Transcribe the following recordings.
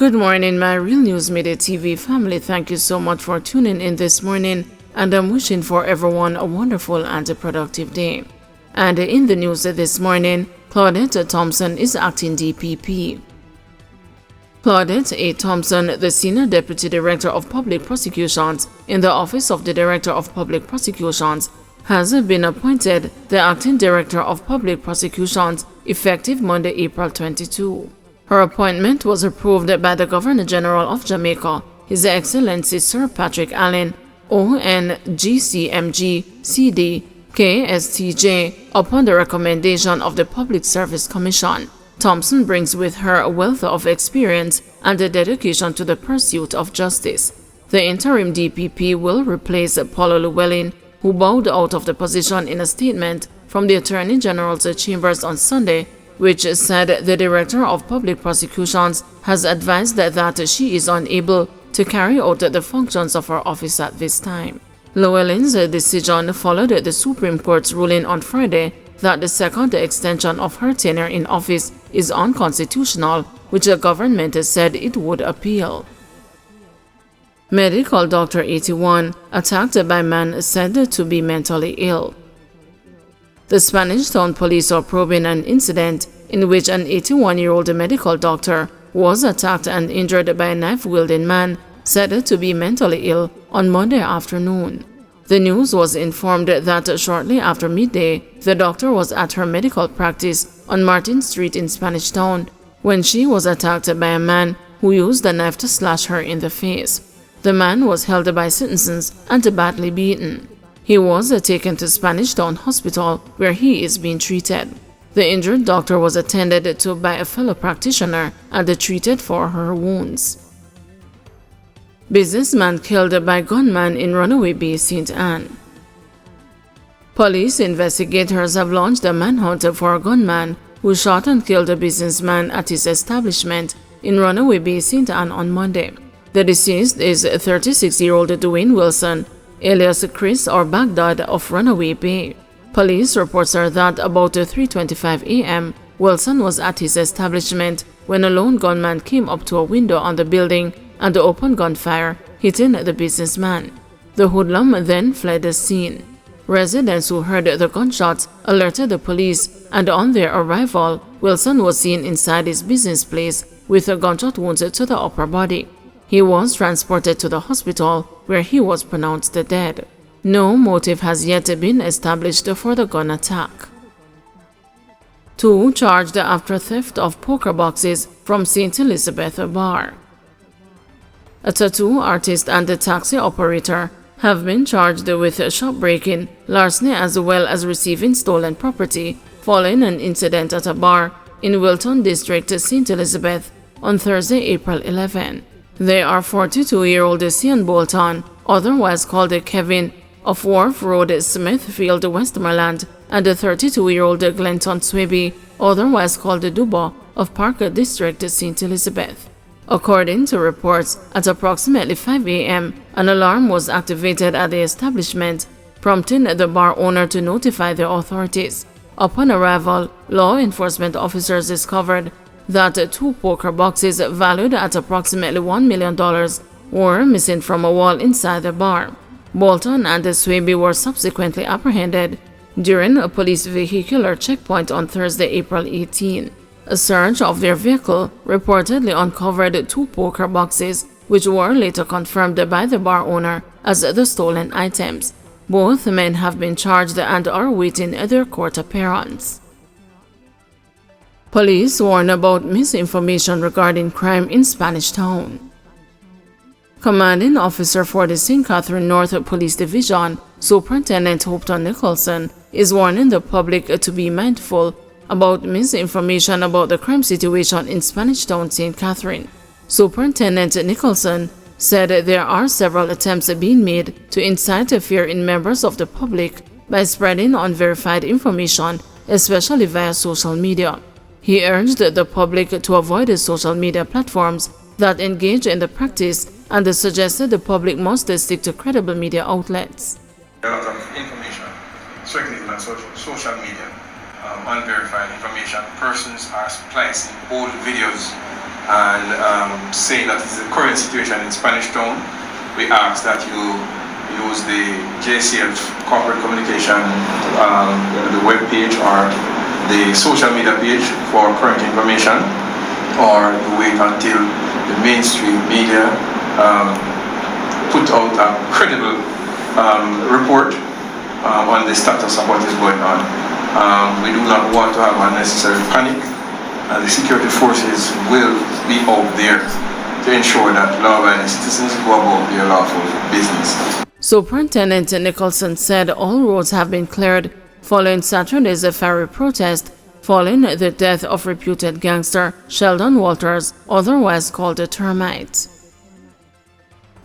Good morning, my Real News Midday TV family. Thank you so much for tuning in this morning, and I'm wishing for everyone a wonderful and a productive day. And in the news this morning, Claudette Thompson is acting DPP. Claudette A. Thompson, the Senior Deputy Director of Public Prosecutions in the Office of the Director of Public Prosecutions, has been appointed the Acting Director of Public Prosecutions effective Monday, April 22. Her appointment was approved by the Governor-General of Jamaica, His Excellency Sir Patrick Allen, ONGCMG, CD, KSTJ, upon the recommendation of the Public Service Commission. Thompson brings with her a wealth of experience and a dedication to the pursuit of justice. The interim DPP will replace Paula Llewellyn, who bowed out of the position in a statement from the Attorney General's chambers on Sunday, which said the Director of Public Prosecutions has advised that she is unable to carry out the functions of her office at this time. Llewellyn's decision followed the Supreme Court's ruling on Friday that the second extension of her tenure in office is unconstitutional, which the government said it would appeal. Medical Doctor 81 attacked by man said to be mentally ill. The Spanish Town police are probing an incident in which an 81-year-old medical doctor was attacked and injured by a knife-wielding man said to be mentally ill on Monday afternoon. The news was informed that shortly after midday, the doctor was at her medical practice on Martin Street in Spanish Town when she was attacked by a man who used a knife to slash her in the face. The man was held by citizens and badly beaten. He was taken to Spanish Town Hospital, where he is being treated. The injured doctor was attended to by a fellow practitioner and treated for her wounds. Businessman killed by gunman in Runaway Bay, St. Anne. Police investigators have launched a manhunt for a gunman who shot and killed a businessman at his establishment in Runaway Bay, St. Anne on Monday. The deceased is 36-year-old Dwayne Wilson, alias Chris or Baghdad of Runaway Bay. Police reports are that about 3:25 a.m., Wilson was at his establishment when a lone gunman came up to a window on the building and opened gunfire, hitting the businessman. The hoodlum then fled the scene. Residents who heard the gunshots alerted the police, and on their arrival, Wilson was seen inside his business place with gunshot wounds to the upper body. He was transported to the hospital, where he was pronounced dead. No motive has yet been established for the gun attack. Two charged after theft of poker boxes from St. Elizabeth Bar. A tattoo artist and a taxi operator have been charged with shopbreaking, larceny as well as receiving stolen property following an incident at a bar in Wilton District, St. Elizabeth, on Thursday, April 11. They are 42-year-old Cian Bolton, otherwise called Kevin, of Wharf Road, Smithfield, Westmoreland, and the 32-year-old Glenton Swaby, otherwise called Dubois, of Park District, St. Elizabeth. According to reports, at approximately 5 a.m., an alarm was activated at the establishment, prompting the bar owner to notify the authorities. Upon arrival, law enforcement officers discovered that two poker boxes valued at approximately $1 million were missing from a wall inside the bar. Bolton and Swaby were subsequently apprehended during a police vehicular checkpoint on Thursday, April 18. A search of their vehicle reportedly uncovered two poker boxes, which were later confirmed by the bar owner as the stolen items. Both men have been charged and are awaiting their court appearance. Police warn about misinformation regarding crime in Spanish Town. Commanding officer for the St. Catherine North Police Division, Superintendent Hopton Nicholson, is warning the public to be mindful about misinformation about the crime situation in Spanish Town, St. Catherine. Superintendent Nicholson said there are several attempts being made to incite fear in members of the public by spreading unverified information, especially via social media. He urged the public to avoid the social media platforms that engage in the practice and suggested the public must stick to credible media outlets. A lot of information circulating on social media, unverified information. Persons are splicing old videos and saying that it's the current situation in Spanish Town. We ask that you use the JCF corporate communication, the web page or the social media page for current information, or you wait until the mainstream media put out a credible report on the status of what is going on. We do not want to have unnecessary panic, and the security forces will be out there to ensure that law-abiding citizens go about their lawful business. Superintendent Nicholson said all roads have been cleared following Saturday's ferry protest following the death of reputed gangster Sheldon Walters, otherwise called a Termite.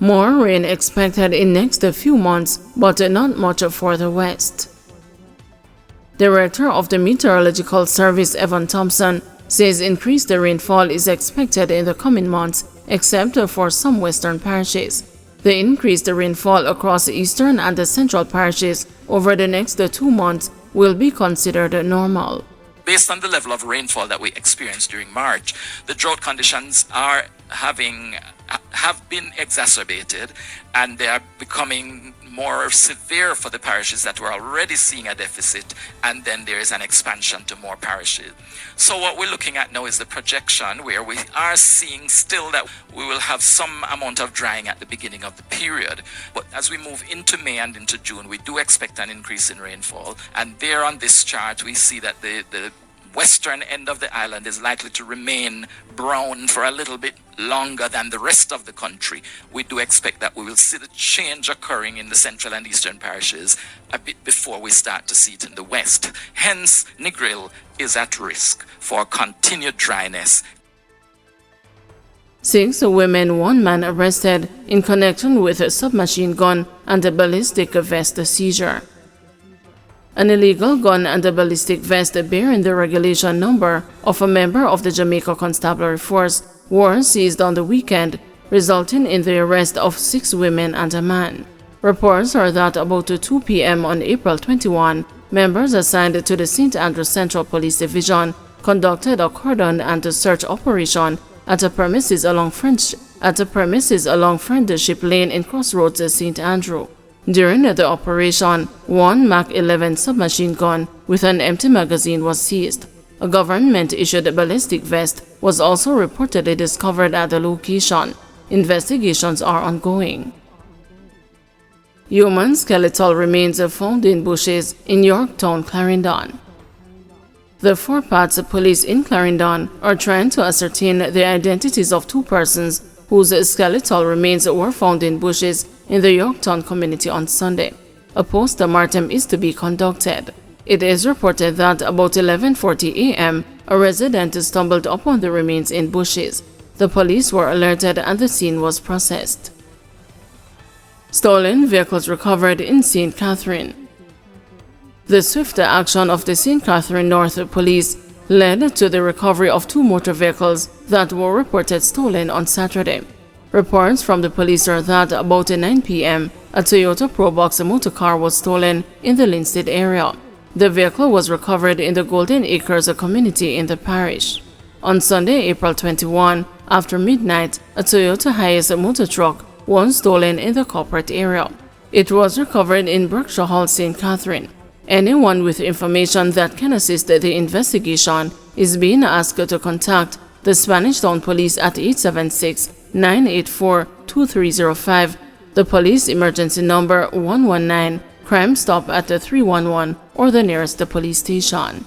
More rain expected in next few months, but not much for the west. Director of the Meteorological Service Evan Thompson says increased rainfall is expected in the coming months, except for some western parishes. The increased rainfall across the eastern and the central parishes over the next 2 months will be considered normal. Based on the level of rainfall that we experienced during March, the drought conditions have been exacerbated, and they are becoming more severe for the parishes that were already seeing a deficit, and then there is an expansion to more parishes. So what we're looking at now is the projection, where we are seeing still that we will have some amount of drying at the beginning of the period. But as we move into May and into June, we do expect an increase in rainfall. And there on this chart, we see that the western end of the island is likely to remain brown for a little bit longer than the rest of the country. We do expect that we will see the change occurring in the central and eastern parishes a bit before we start to see it in the west. Hence, Negril is at risk for continued dryness. 6 women, 1 man arrested in connection with a submachine gun and a ballistic vest seizure. An illegal gun and a ballistic vest bearing the regulation number of a member of the Jamaica Constabulary Force were seized on the weekend, resulting in the arrest of 6 women and a man. Reports are that about 2 p.m. on April 21, members assigned to the St. Andrews Central Police Division conducted a cordon and search operation at a premises along Friendship Lane in Crossroads, St. Andrew. During the operation, 1 Mach 11 submachine gun with an empty magazine was seized. A government-issued ballistic vest was also reportedly discovered at the location. Investigations are ongoing. Human skeletal remains found in bushes in Yorktown, Clarendon. The Fort Pat's police in Clarendon are trying to ascertain the identities of 2 persons whose skeletal remains were found in bushes in the Yorktown community on Sunday. A post-mortem is to be conducted. It is reported that about 11:40 a.m., a resident stumbled upon the remains in bushes. The police were alerted and the scene was processed. Stolen vehicles recovered in St. Catherine. The swift action of the St. Catherine North Police led to the recovery of 2 motor vehicles that were reported stolen on Saturday. Reports from the police are that about 9 p.m., a Toyota Probox motor car was stolen in the Linstead area. The vehicle was recovered in the Golden Acres community in the parish. On Sunday, April 21, after midnight, a Toyota Hiace motor truck was stolen in the corporate area. It was recovered in Berkshire Hall, St. Catherine. Anyone with information that can assist the investigation is being asked to contact the Spanish Town Police at 876-984-2305, the police emergency number 119, Crime Stop at 311, or the nearest police station.